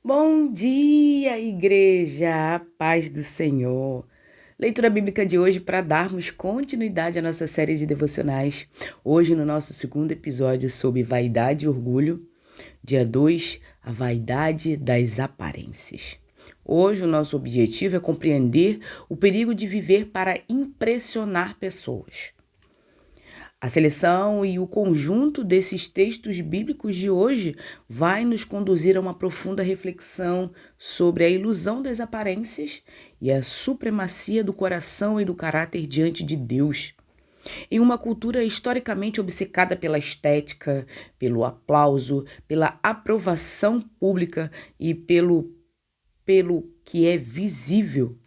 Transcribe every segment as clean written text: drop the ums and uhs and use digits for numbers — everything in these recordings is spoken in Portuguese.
Bom dia, igreja, a paz do Senhor. Leitura bíblica de hoje para darmos continuidade à nossa série de devocionais. Hoje, no nosso segundo episódio sobre vaidade e orgulho, dia 2, a vaidade das aparências. Hoje, o nosso objetivo é compreender o perigo de viver para impressionar pessoas. A seleção e o conjunto desses textos bíblicos de hoje vai nos conduzir a uma profunda reflexão sobre a ilusão das aparências e a supremacia do coração e do caráter diante de Deus. Em uma cultura historicamente obcecada pela estética, pelo aplauso, pela aprovação pública e pelo que é visível,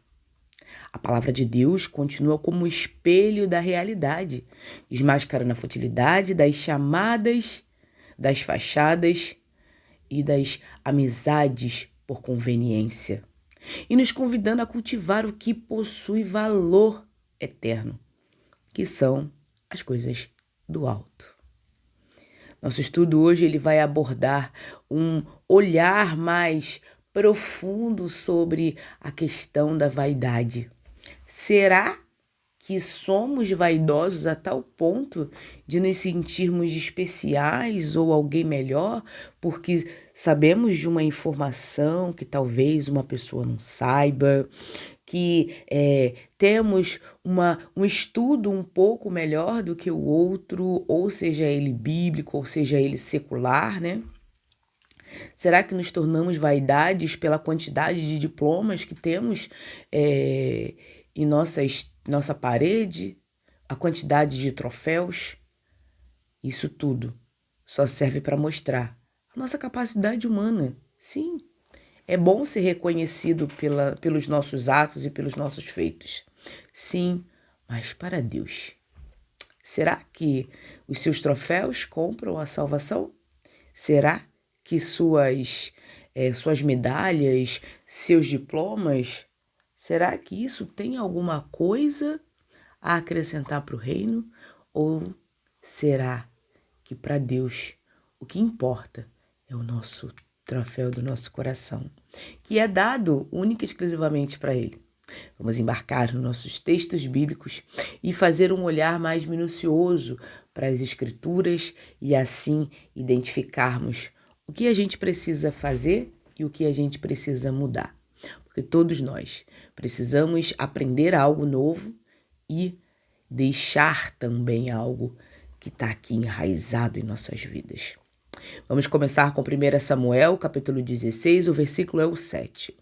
a palavra de Deus continua como um espelho da realidade, desmascarando a futilidade das chamadas, das fachadas e das amizades por conveniência, e nos convidando a cultivar o que possui valor eterno, que são as coisas do alto. Nosso estudo hoje ele vai abordar um olhar mais profundo sobre a questão da vaidade. Será que somos vaidosos a tal ponto de nos sentirmos especiais ou alguém melhor porque sabemos de uma informação que talvez uma pessoa não saiba, que temos um estudo um pouco melhor do que o outro, ou seja ele bíblico, ou seja ele secular, né? Será que nos tornamos vaidades pela quantidade de diplomas que temos em nossa parede, a quantidade de troféus? Isso tudo só serve para mostrar a nossa capacidade humana. Sim, é bom ser reconhecido pelos nossos atos e pelos nossos feitos. Sim, mas para Deus. Será que os seus troféus compram a salvação? Será que suas medalhas, seus diplomas, será que isso tem alguma coisa a acrescentar para o reino? Ou será que para Deus o que importa é o nosso troféu do nosso coração, que é dado única e exclusivamente para Ele? Vamos embarcar nos nossos textos bíblicos e fazer um olhar mais minucioso para as Escrituras e assim identificarmos o que a gente precisa fazer e o que a gente precisa mudar. Porque todos nós precisamos aprender algo novo e deixar também algo que está aqui enraizado em nossas vidas. Vamos começar com 1 Samuel, capítulo 16, o versículo é o 7.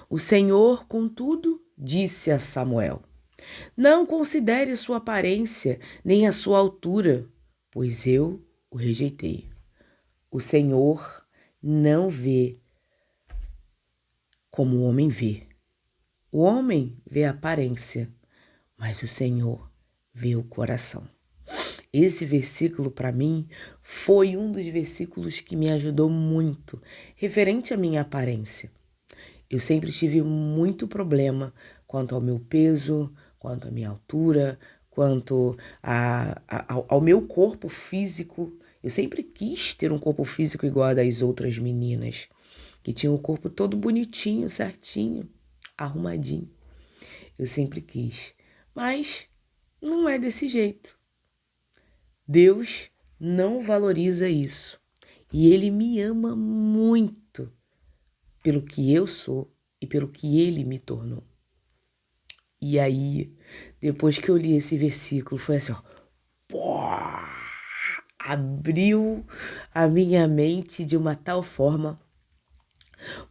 O Senhor, contudo, disse a Samuel: Não considere sua aparência, nem a sua altura, pois eu o rejeitei. O Senhor não vê como o homem vê. O homem vê a aparência, mas o Senhor vê o coração. Esse versículo, para mim, foi um dos versículos que me ajudou muito, referente à minha aparência. Eu sempre tive muito problema quanto ao meu peso, quanto à minha altura, quanto ao meu corpo físico. Eu sempre quis ter um corpo físico igual a das outras meninas, que tinham o corpo todo bonitinho, certinho, arrumadinho. Eu sempre quis, mas não é desse jeito. Deus não valoriza isso e Ele me ama muito pelo que eu sou e pelo que Ele me tornou. E aí, depois que eu li esse versículo, foi assim, ó, pô, abriu a minha mente de uma tal forma,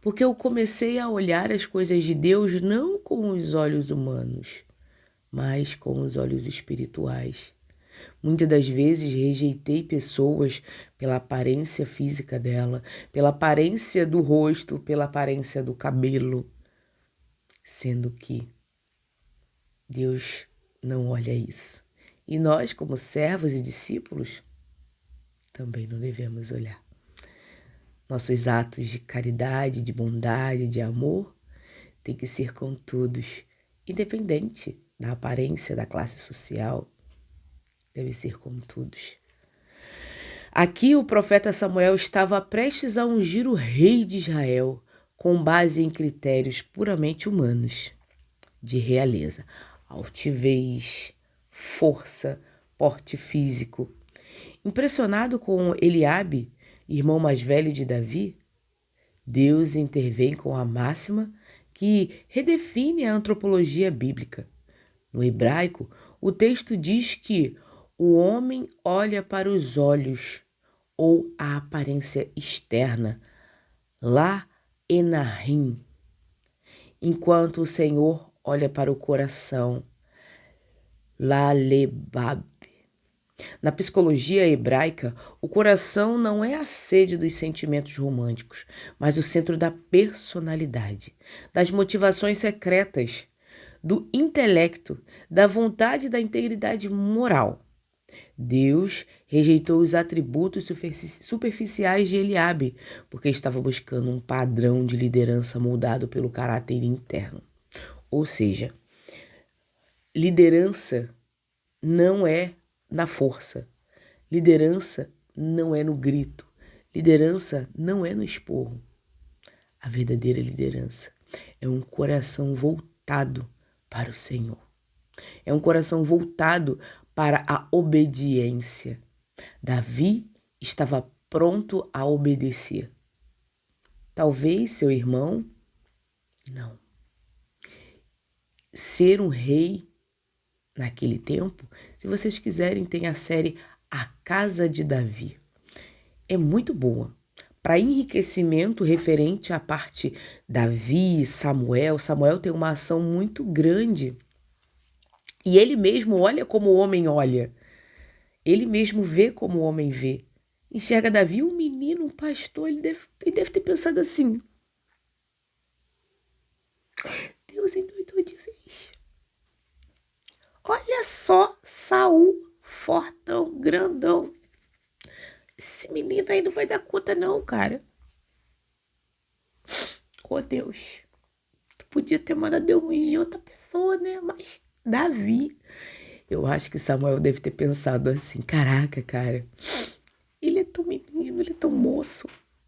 porque eu comecei a olhar as coisas de Deus não com os olhos humanos, mas com os olhos espirituais. Muitas das vezes rejeitei pessoas pela aparência física dela, pela aparência do rosto, pela aparência do cabelo, sendo que Deus não olha isso. E nós, como servos e discípulos, também não devemos olhar. Nossos atos de caridade, de bondade, de amor, têm que ser com todos, independente da aparência, da classe social, deve ser com todos. Aqui o profeta Samuel estava prestes a ungir o rei de Israel com base em critérios puramente humanos, de realeza, altivez, força, porte físico. Impressionado com Eliabe, irmão mais velho de Davi, Deus intervém com a máxima que redefine a antropologia bíblica. No hebraico, o texto diz que o homem olha para os olhos ou a aparência externa, lá enahim, enquanto o Senhor olha para o coração, lá lebab. Na psicologia hebraica, o coração não é a sede dos sentimentos românticos, mas o centro da personalidade, das motivações secretas, do intelecto, da vontade e da integridade moral. Deus rejeitou os atributos superficiais de Eliabe, porque estava buscando um padrão de liderança moldado pelo caráter interno. Ou seja, liderança não é na força. Liderança não é no grito. Liderança não é no esporro. A verdadeira liderança é um coração voltado para o Senhor. É um coração voltado para a obediência. Davi estava pronto a obedecer. Talvez seu irmão, não. Ser um rei naquele tempo, se vocês quiserem, tem a série A Casa de Davi. É muito boa. Para enriquecimento referente à parte Davi, Samuel, Samuel tem uma ação muito grande. E ele mesmo olha como o homem olha. Ele mesmo vê como o homem vê. Enxerga Davi, um menino, um pastor, ele deve ter pensado assim: Deus endoidou de vez. Olha só, Saul, fortão, grandão. Esse menino aí não vai dar conta não, cara. Oh, Deus. Tu podia ter mandado eu ungir outra pessoa, né? Mas Davi. Eu acho que Samuel deve ter pensado assim: caraca, cara. Ele é tão menino, ele é tão moço.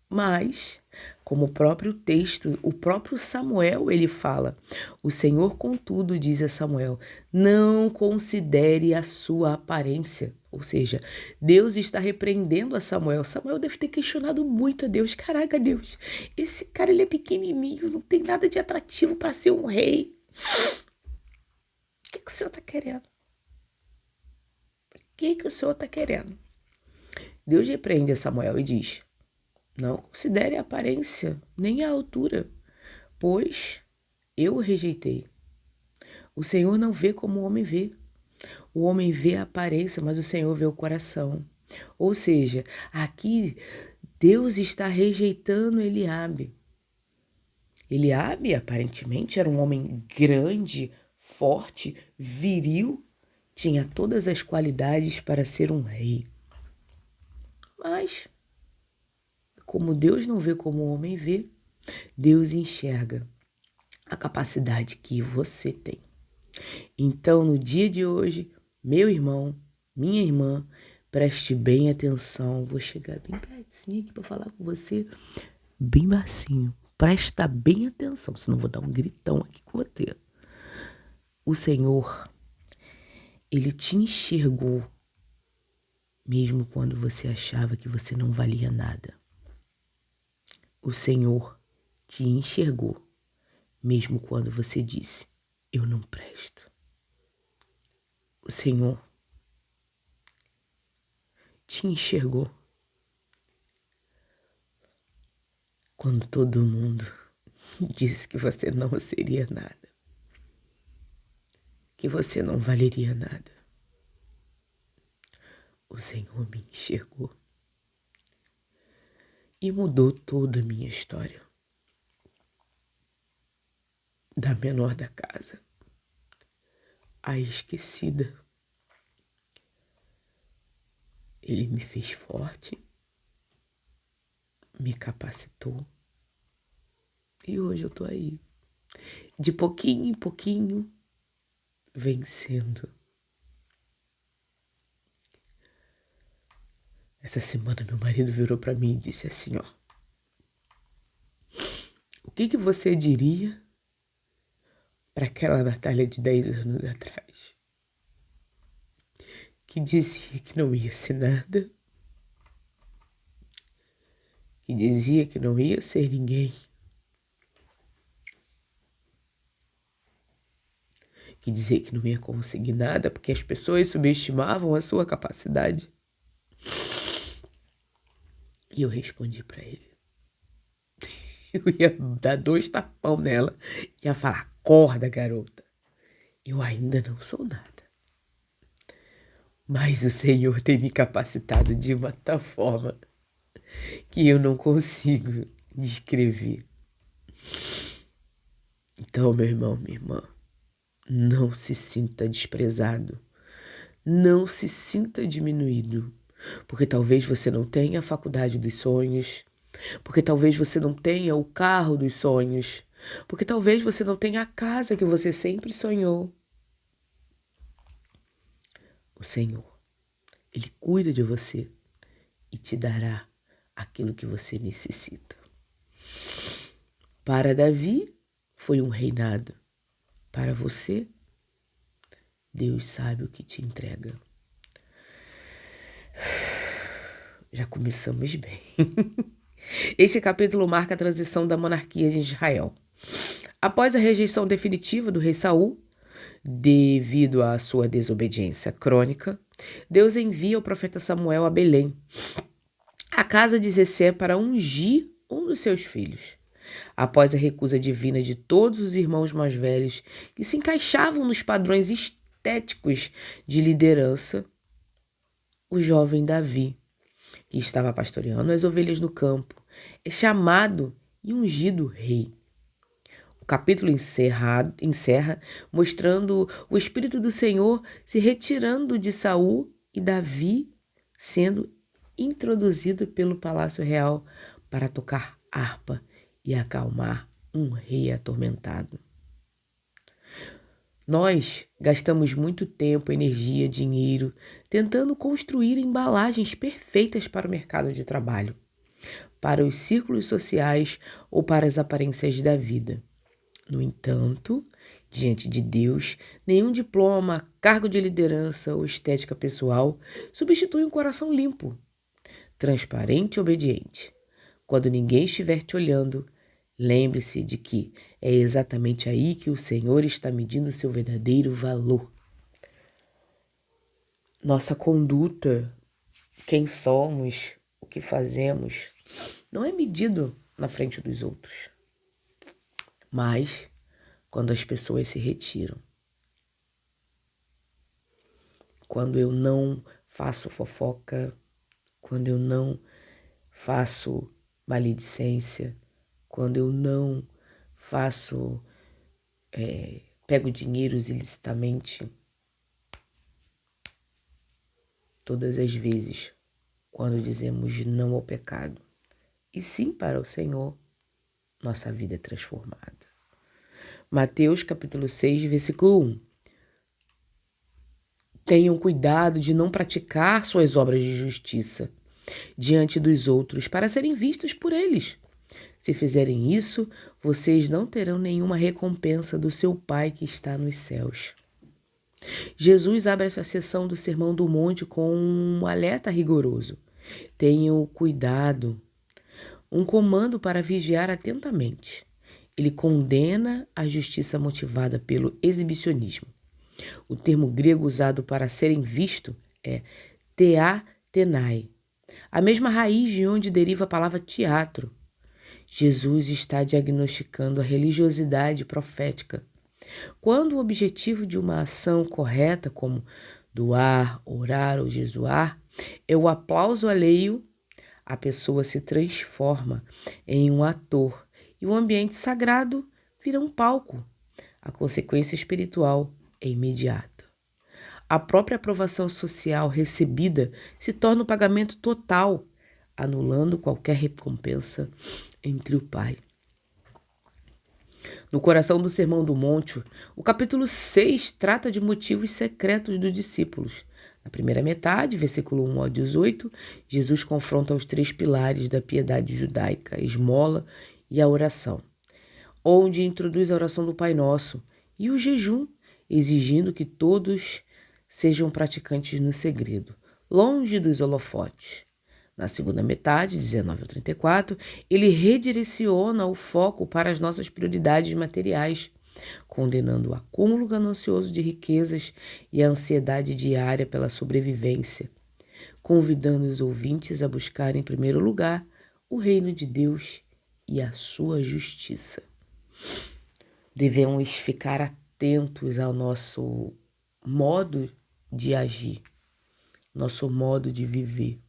Mas, como o próprio texto, o próprio Samuel, ele fala: o Senhor, contudo, diz a Samuel, não considere a sua aparência. Ou seja, Deus está repreendendo a Samuel. Samuel deve ter questionado muito a Deus. Caraca, Deus, esse cara ele é pequenininho, não tem nada de atrativo para ser um rei. O que o Senhor está querendo? O que o Senhor está querendo? Deus repreende a Samuel e diz: não considere a aparência, nem a altura, pois eu o rejeitei. O Senhor não vê como o homem vê. O homem vê a aparência, mas o Senhor vê o coração. Ou seja, aqui Deus está rejeitando Eliabe. Eliabe, aparentemente, era um homem grande, forte, viril, tinha todas as qualidades para ser um rei. Mas, como Deus não vê como o homem vê, Deus enxerga a capacidade que você tem. Então, no dia de hoje, meu irmão, minha irmã, preste bem atenção. Vou chegar bem pertinho aqui para falar com você, bem baixinho. Presta bem atenção, senão vou dar um gritão aqui com você. O Senhor, Ele te enxergou, mesmo quando você achava que você não valia nada. O Senhor te enxergou, mesmo quando você disse: eu não presto. O Senhor te enxergou quando todo mundo disse que você não seria nada, que você não valeria nada. O Senhor me enxergou e mudou toda a minha história. Da menor da casa à esquecida. Ele me fez forte, me capacitou e hoje eu tô aí, de pouquinho em pouquinho, vencendo. Essa semana meu marido virou para mim e disse assim, ó: o que você diria para aquela Natália de 10 anos atrás, que dizia que não ia ser nada, que dizia que não ia ser ninguém, que dizia que não ia conseguir nada porque as pessoas subestimavam a sua capacidade? E eu respondi para ele. Eu ia dar 2 tapão nela, ia falar: acorda, garota, eu ainda não sou nada. Mas o Senhor tem me capacitado de uma tal forma que eu não consigo descrever. Então, meu irmão, minha irmã, não se sinta desprezado, não se sinta diminuído, porque talvez você não tenha a faculdade dos sonhos, porque talvez você não tenha o carro dos sonhos, porque talvez você não tenha a casa que você sempre sonhou. O Senhor, Ele cuida de você e te dará aquilo que você necessita. Para Davi, foi um reinado. Para você, Deus sabe o que te entrega. Já começamos bem. Este capítulo marca a transição da monarquia de Israel. Após a rejeição definitiva do rei Saul, devido à sua desobediência crônica, Deus envia o profeta Samuel a Belém, a casa de Jessé, para ungir um dos seus filhos. Após a recusa divina de todos os irmãos mais velhos que se encaixavam nos padrões estéticos de liderança, o jovem Davi, que estava pastoreando as ovelhas no campo, é chamado e ungido rei. O capítulo encerra mostrando o Espírito do Senhor se retirando de Saul e Davi sendo introduzido pelo Palácio Real para tocar harpa e acalmar um rei atormentado. Nós gastamos muito tempo, energia, dinheiro tentando construir embalagens perfeitas para o mercado de trabalho, para os círculos sociais ou para as aparências da vida. No entanto, diante de Deus, nenhum diploma, cargo de liderança ou estética pessoal substitui um coração limpo, transparente e obediente. Quando ninguém estiver te olhando, lembre-se de que é exatamente aí que o Senhor está medindo seu verdadeiro valor. Nossa conduta, quem somos, o que fazemos, não é medido na frente dos outros, mas quando as pessoas se retiram. Quando eu não faço fofoca, quando eu não faço maledicência, quando eu não faço, pego dinheiros ilicitamente, todas as vezes, quando dizemos não ao pecado, e sim para o Senhor, nossa vida é transformada. Mateus capítulo 6, versículo 1. Tenham cuidado de não praticar suas obras de justiça diante dos outros para serem vistas por eles. Se fizerem isso, vocês não terão nenhuma recompensa do seu Pai que está nos céus. Jesus abre essa sessão do Sermão do Monte com um alerta rigoroso. Tenham cuidado, um comando para vigiar atentamente. Ele condena a justiça motivada pelo exibicionismo. O termo grego usado para serem visto é theatenai, a mesma raiz de onde deriva a palavra teatro. Jesus está diagnosticando a religiosidade profética. Quando o objetivo de uma ação correta, como doar, orar ou jejuar, é o aplauso alheio, a pessoa se transforma em um ator e o ambiente sagrado vira um palco. A consequência espiritual é imediata. A própria aprovação social recebida se torna o pagamento total, anulando qualquer recompensa entre o Pai. No coração do Sermão do Monte, o capítulo 6 trata de motivos secretos dos discípulos. Na primeira metade, versículo 1 ao 18, Jesus confronta os 3 pilares da piedade judaica, a esmola e a oração, onde introduz a oração do Pai Nosso e o jejum, exigindo que todos sejam praticantes no segredo, longe dos holofotes. Na segunda metade, 19 ao 34, ele redireciona o foco para as nossas prioridades materiais, condenando o acúmulo ganancioso de riquezas e a ansiedade diária pela sobrevivência, convidando os ouvintes a buscar em primeiro lugar o reino de Deus e a sua justiça. Devemos ficar atentos ao nosso modo de agir, nosso modo de viver.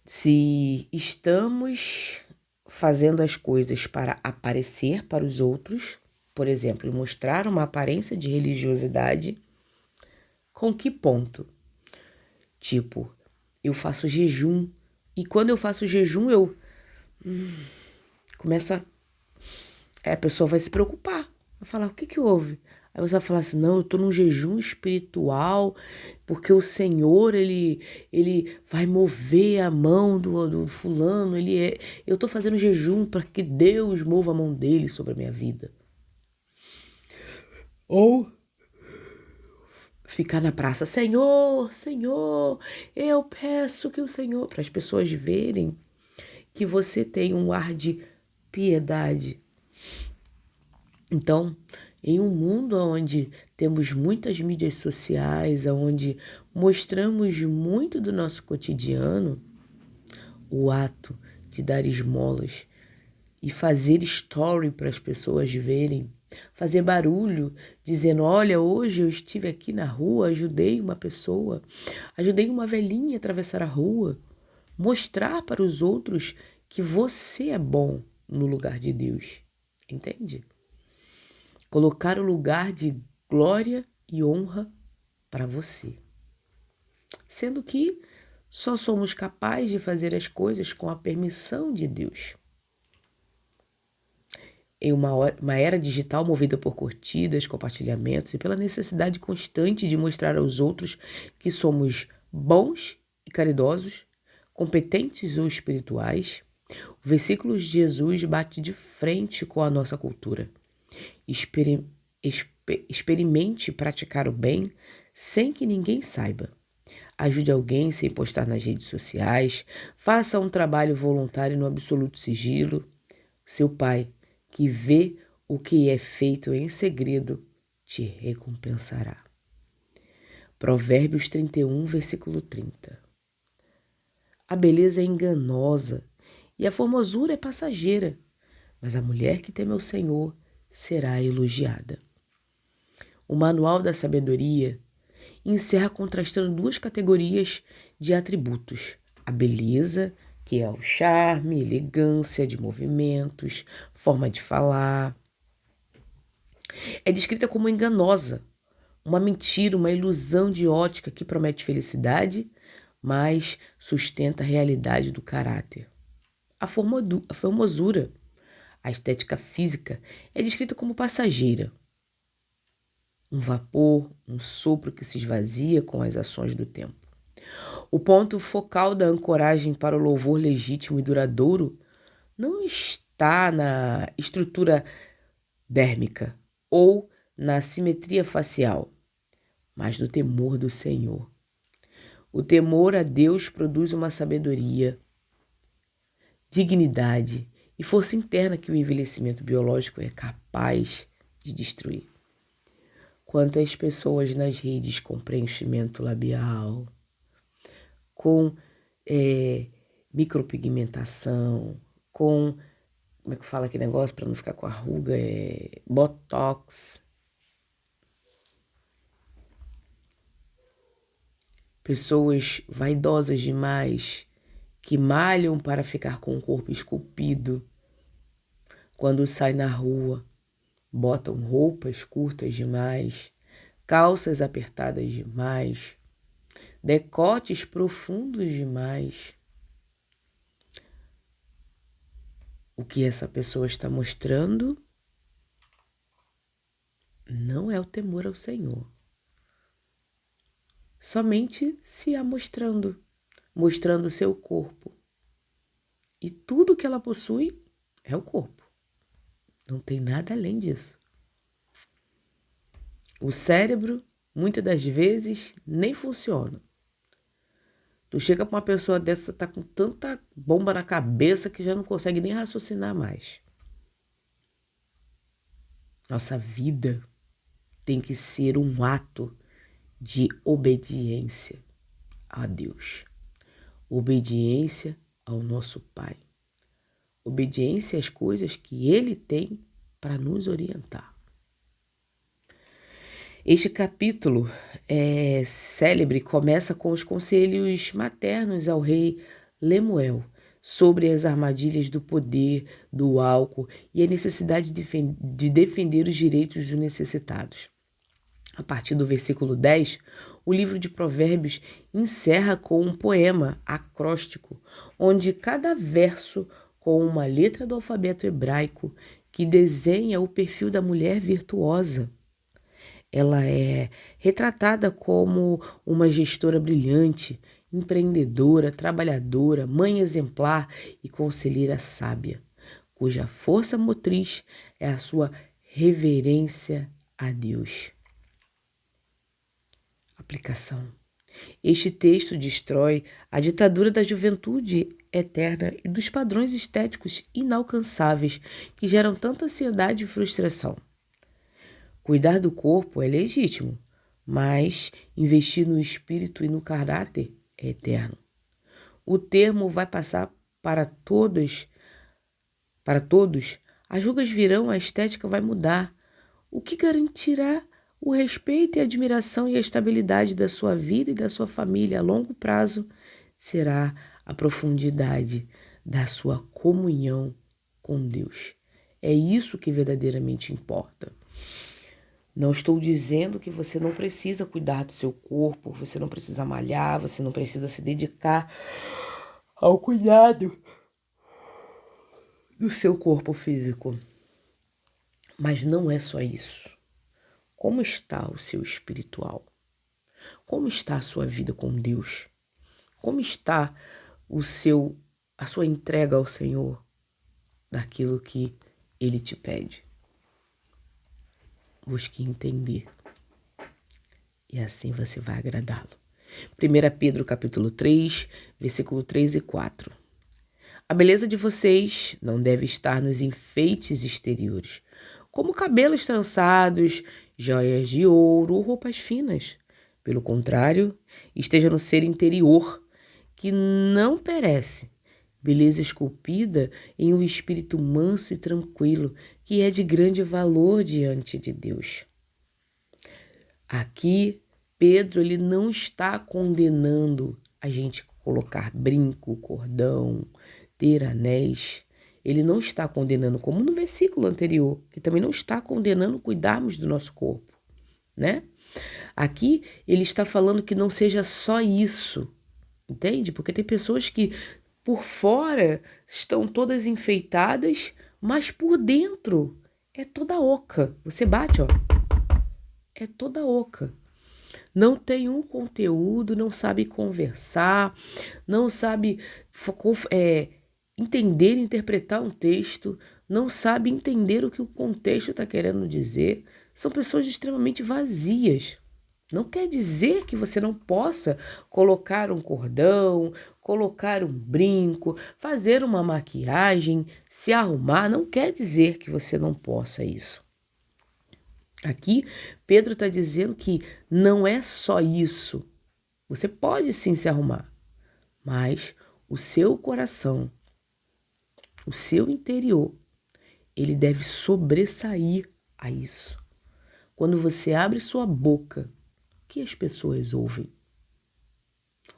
Se estamos fazendo as coisas para aparecer para os outros, por exemplo, mostrar uma aparência de religiosidade, com que ponto? Tipo, eu faço jejum e quando eu faço jejum eu começo a pessoa vai se preocupar, vai falar, o que houve? Aí você vai falar assim, não, eu tô num jejum espiritual, porque o Senhor, ele vai mover a mão do fulano, eu tô fazendo jejum para que Deus mova a mão dele sobre a minha vida. Ou ficar na praça, Senhor, Senhor, eu peço que o Senhor, para as pessoas verem que você tem um ar de piedade. Então, em um mundo onde temos muitas mídias sociais, onde mostramos muito do nosso cotidiano, o ato de dar esmolas e fazer story para as pessoas verem, fazer barulho, dizendo, olha, hoje eu estive aqui na rua, ajudei uma pessoa, ajudei uma velhinha a atravessar a rua, mostrar para os outros que você é bom no lugar de Deus, entende? Colocar o lugar de glória e honra para você. Sendo que só somos capazes de fazer as coisas com a permissão de Deus. Em uma era digital movida por curtidas, compartilhamentos e pela necessidade constante de mostrar aos outros que somos bons e caridosos, competentes ou espirituais, o versículo de Jesus bate de frente com a nossa cultura. Experimente praticar o bem sem que ninguém saiba. Ajude alguém sem postar nas redes sociais. Faça um trabalho voluntário no absoluto sigilo. Seu Pai, que vê o que é feito em segredo, te recompensará. Provérbios 31, versículo 30. A beleza é enganosa e a formosura é passageira, mas a mulher que teme ao Senhor será elogiada. O Manual da Sabedoria encerra contrastando 2 categorias de atributos: a beleza, que é o charme, elegância de movimentos, forma de falar. É descrita como enganosa, uma mentira, uma ilusão de ótica que promete felicidade, mas sustenta a realidade do caráter. A formosura, a estética física, é descrita como passageira. Um vapor, um sopro que se esvazia com as ações do tempo. O ponto focal da ancoragem para o louvor legítimo e duradouro não está na estrutura dérmica ou na simetria facial, mas no temor do Senhor. O temor a Deus produz uma sabedoria, dignidade e força interna que o envelhecimento biológico é capaz de destruir. Quantas pessoas nas redes com preenchimento labial, com micropigmentação, com, como é que fala aquele negócio para não ficar com a ruga, botox. Pessoas vaidosas demais, que malham para ficar com o corpo esculpido. Quando sai na rua, botam roupas curtas demais, calças apertadas demais, decotes profundos demais. O que essa pessoa está mostrando não é o temor ao Senhor. somente se amostrando, mostrando o seu corpo. E tudo que ela possui é o corpo. Não tem nada além disso. O cérebro, muitas das vezes, nem funciona. Tu chega pra uma pessoa dessa, tá com tanta bomba na cabeça que já não consegue nem raciocinar mais. Nossa vida tem que ser um ato de obediência a Deus. Obediência ao nosso Pai. Obediência às coisas que Ele tem para nos orientar. Este capítulo célebre começa com os conselhos maternos ao rei Lemuel sobre as armadilhas do poder, do álcool e a necessidade de defender os direitos dos necessitados. A partir do versículo 10, o livro de Provérbios encerra com um poema acróstico, onde cada verso com uma letra do alfabeto hebraico que desenha o perfil da mulher virtuosa. Ela é retratada como uma gestora brilhante, empreendedora, trabalhadora, mãe exemplar e conselheira sábia, cuja força motriz é a sua reverência a Deus. Aplicação. Este texto destrói a ditadura da juventude eterna e dos padrões estéticos inalcançáveis que geram tanta ansiedade e frustração. Cuidar do corpo é legítimo, mas investir no espírito e no caráter é eterno. O termo vai passar para todos, as rugas virão, a estética vai mudar. O que garantirá o respeito e a admiração e a estabilidade da sua vida e da sua família a longo prazo será a profundidade da sua comunhão com Deus. É isso que verdadeiramente importa. Não estou dizendo que você não precisa cuidar do seu corpo, você não precisa malhar, você não precisa se dedicar ao cuidado do seu corpo físico. Mas não é só isso. Como está o seu espiritual? Como está a sua vida com Deus? Como está a sua entrega ao Senhor daquilo que Ele te pede? Busque entender. E assim você vai agradá-lo. 1 Pedro capítulo 3, versículo 3 e 4. A beleza de vocês não deve estar nos enfeites exteriores, como cabelos trançados, joias de ouro ou roupas finas. Pelo contrário, esteja no ser interior, que não perece, beleza esculpida em um espírito manso e tranquilo, que é de grande valor diante de Deus. Aqui, Pedro ele não está condenando a gente colocar brinco, cordão, ter anéis. Ele não está condenando, como no versículo anterior, que também não está condenando cuidarmos do nosso corpo, né? Aqui ele está falando que não seja só isso, entende? Porque tem pessoas que por fora estão todas enfeitadas, mas por dentro é toda oca. Você bate, ó. É toda oca. Não tem um conteúdo, não sabe conversar, não sabe entender, interpretar um texto, não sabe entender o que o contexto está querendo dizer. São pessoas extremamente vazias. Não quer dizer que você não possa colocar um cordão, colocar um brinco, fazer uma maquiagem, se arrumar. Não quer dizer que você não possa isso. Aqui, Pedro está dizendo que não é só isso. Você pode sim se arrumar, mas o seu coração, o seu interior, ele deve sobressair a isso. Quando você abre sua boca, o que as pessoas ouvem?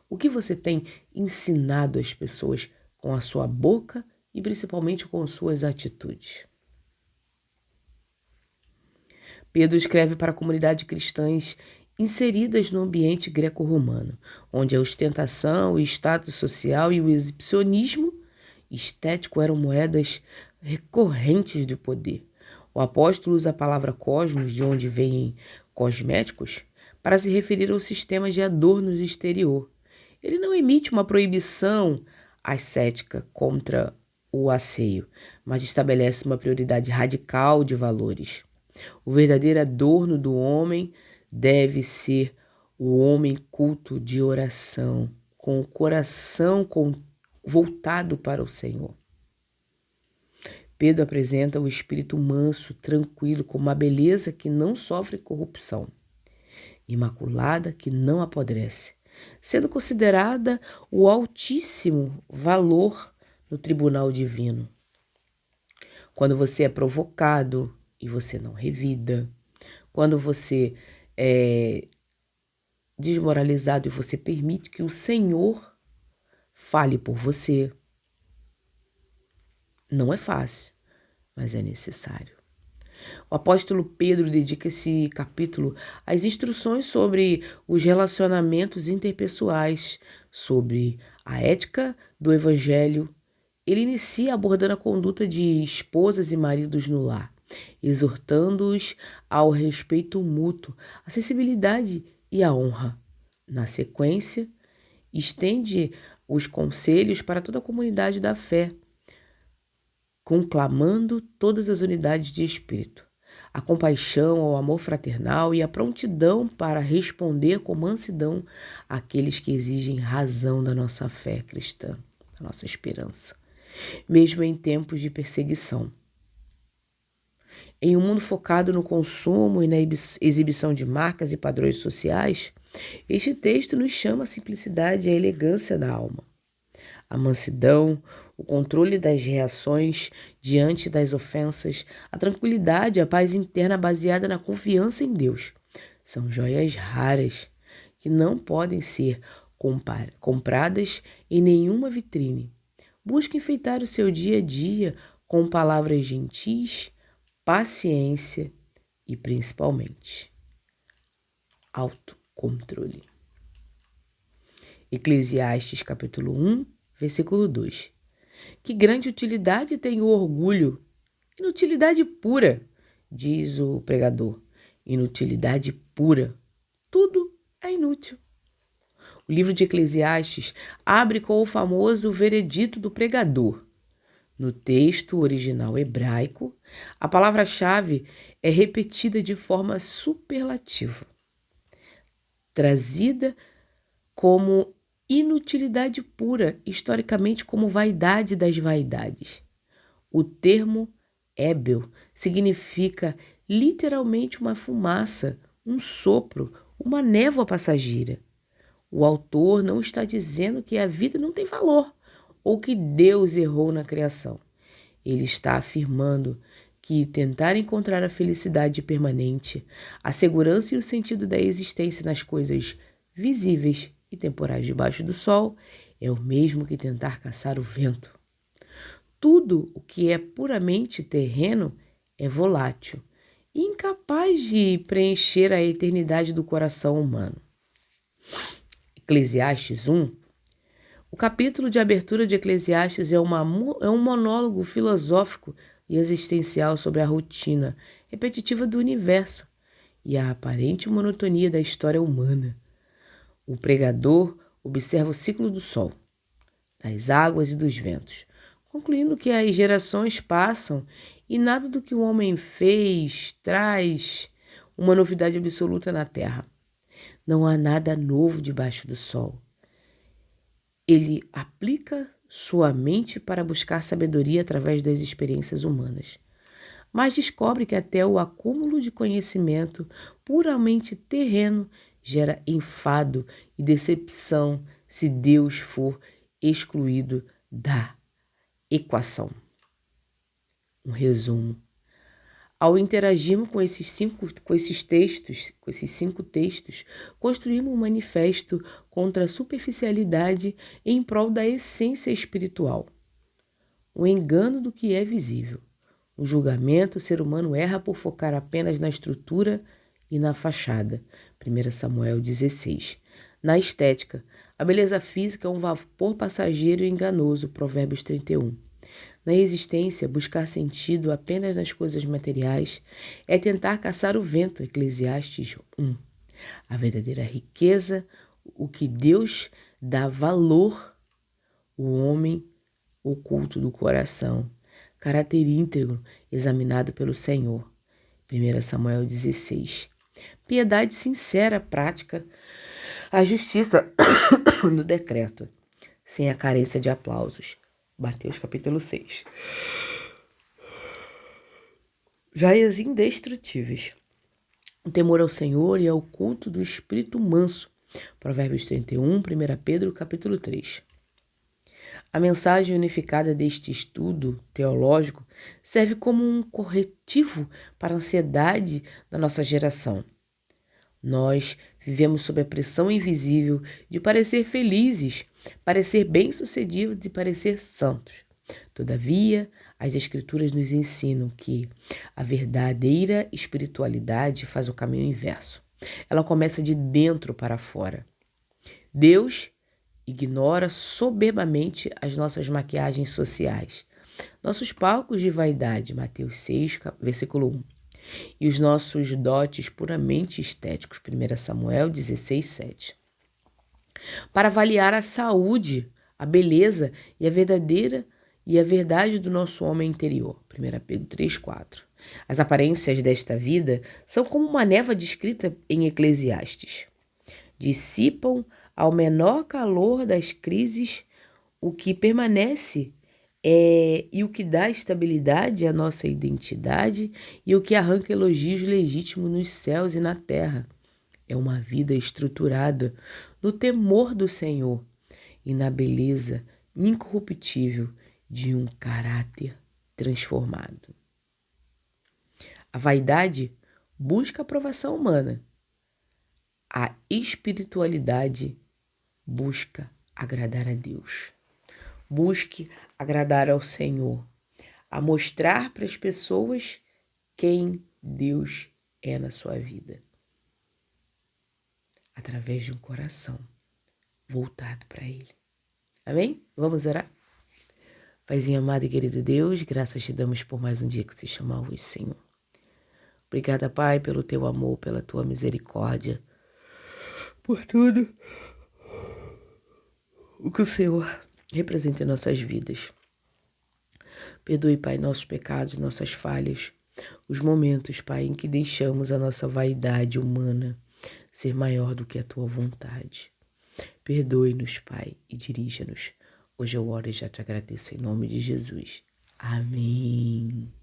O que você tem ensinado às pessoas com a sua boca e principalmente com suas atitudes? Pedro escreve para a comunidade cristãs inseridas no ambiente greco-romano, onde a ostentação, o status social e o exibicionismo estético eram moedas recorrentes de poder. O apóstolo usa a palavra cosmos, de onde vêm cosméticos, para se referir ao sistema de adornos exterior. Ele não emite uma proibição ascética contra o asseio, mas estabelece uma prioridade radical de valores. O verdadeiro adorno do homem deve ser o homem culto de oração, com o coração voltado para o Senhor. Pedro apresenta o espírito manso, tranquilo, como uma beleza que não sofre corrupção, imaculada que não apodrece, sendo considerada o altíssimo valor no tribunal divino. Quando você é provocado e você não revida, quando você é desmoralizado e você permite que o Senhor fale por você, não é fácil, mas é necessário. O apóstolo Pedro dedica esse capítulo às instruções sobre os relacionamentos interpessoais, sobre a ética do evangelho. Ele inicia abordando a conduta de esposas e maridos no lar, exortando-os ao respeito mútuo, à sensibilidade e à honra. Na sequência, estende os conselhos para toda a comunidade da fé, conclamando todas as unidades de espírito, a compaixão, o amor fraternal e a prontidão para responder com mansidão àqueles que exigem razão da nossa fé cristã, da nossa esperança, mesmo em tempos de perseguição. Em um mundo focado no consumo e na exibição de marcas e padrões sociais, este texto nos chama a simplicidade e a elegância da alma. A mansidão, o controle das reações diante das ofensas, a tranquilidade, a paz interna baseada na confiança em Deus. São joias raras que não podem ser compradas em nenhuma vitrine. Busque enfeitar o seu dia a dia com palavras gentis, paciência e, principalmente, autocontrole. Eclesiastes capítulo 1, versículo 2. Que grande utilidade tem o orgulho? Inutilidade pura, diz o pregador. Inutilidade pura. Tudo é inútil. O livro de Eclesiastes abre com o famoso veredito do pregador. No texto original hebraico, a palavra-chave é repetida de forma superlativa, trazida como inutilidade pura, historicamente como vaidade das vaidades. O termo Ébel significa literalmente uma fumaça, um sopro, uma névoa passageira. O autor não está dizendo que a vida não tem valor ou que Deus errou na criação. Ele está afirmando que tentar encontrar a felicidade permanente, a segurança e o sentido da existência nas coisas visíveis e temporais debaixo do sol é o mesmo que tentar caçar o vento. Tudo o que é puramente terreno é volátil e incapaz de preencher a eternidade do coração humano. Eclesiastes 1. O capítulo de abertura de Eclesiastes é um monólogo filosófico e existencial sobre a rotina repetitiva do universo e a aparente monotonia da história humana. O pregador observa o ciclo do sol, das águas e dos ventos, concluindo que as gerações passam e nada do que o homem fez traz uma novidade absoluta na terra. Não há nada novo debaixo do sol. Ele aplica sua mente para buscar sabedoria através das experiências humanas, mas descobre que até o acúmulo de conhecimento puramente terreno gera enfado e decepção se Deus for excluído da equação. Um resumo. Ao interagirmos com esses cinco textos, construímos um manifesto contra a superficialidade em prol da essência espiritual. O engano do que é visível. O julgamento, o ser humano erra por focar apenas na estrutura e na fachada. 1 Samuel 16. Na estética, a beleza física é um vapor passageiro e enganoso. Provérbios 31. Na existência, buscar sentido apenas nas coisas materiais é tentar caçar o vento. Eclesiastes 1. A verdadeira riqueza, o que Deus dá valor, o homem oculto do coração, caráter íntegro, examinado pelo Senhor. 1 Samuel 16. Piedade sincera, prática, a justiça no decreto, sem a carência de aplausos. Mateus capítulo 6. Joias indestrutíveis. O temor ao Senhor e ao culto do espírito manso. Provérbios 31, 1 Pedro capítulo 3. A mensagem unificada deste estudo teológico serve como um corretivo para a ansiedade da nossa geração. Nós vivemos sob a pressão invisível de parecer felizes, parecer bem-sucedidos e parecer santos. Todavia, as Escrituras nos ensinam que a verdadeira espiritualidade faz o caminho inverso. Ela começa de dentro para fora. Deus ignora soberbamente as nossas maquiagens sociais, nossos palcos de vaidade, Mateus 6, versículo 1, e os nossos dotes puramente estéticos, 1 Samuel 16, 7. Para avaliar a saúde, a beleza e a verdade do nosso homem interior, 1 Pedro 3, 4. As aparências desta vida são como uma névoa descrita em Eclesiastes. Dissipam ao menor calor das crises o que permanece e o que dá estabilidade à nossa identidade e o que arranca elogios legítimos nos céus e na terra. É uma vida estruturada no temor do Senhor e na beleza incorruptível de um caráter transformado. A vaidade busca a aprovação humana. A espiritualidade busca agradar a Deus. Busque agradar ao Senhor, a mostrar para as pessoas quem Deus é na sua vida, através de um coração voltado para Ele. Amém? Vamos orar? Paizinho amado e querido Deus, graças te damos por mais um dia que se chama hoje, Senhor. Obrigada, Pai, pelo teu amor, pela tua misericórdia, por tudo o que o Senhor representa em nossas vidas. Perdoe, Pai, nossos pecados, nossas falhas, os momentos, Pai, em que deixamos a nossa vaidade humana ser maior do que a tua vontade. Perdoe-nos, Pai, e dirija-nos. Hoje eu oro e já te agradeço em nome de Jesus. Amém.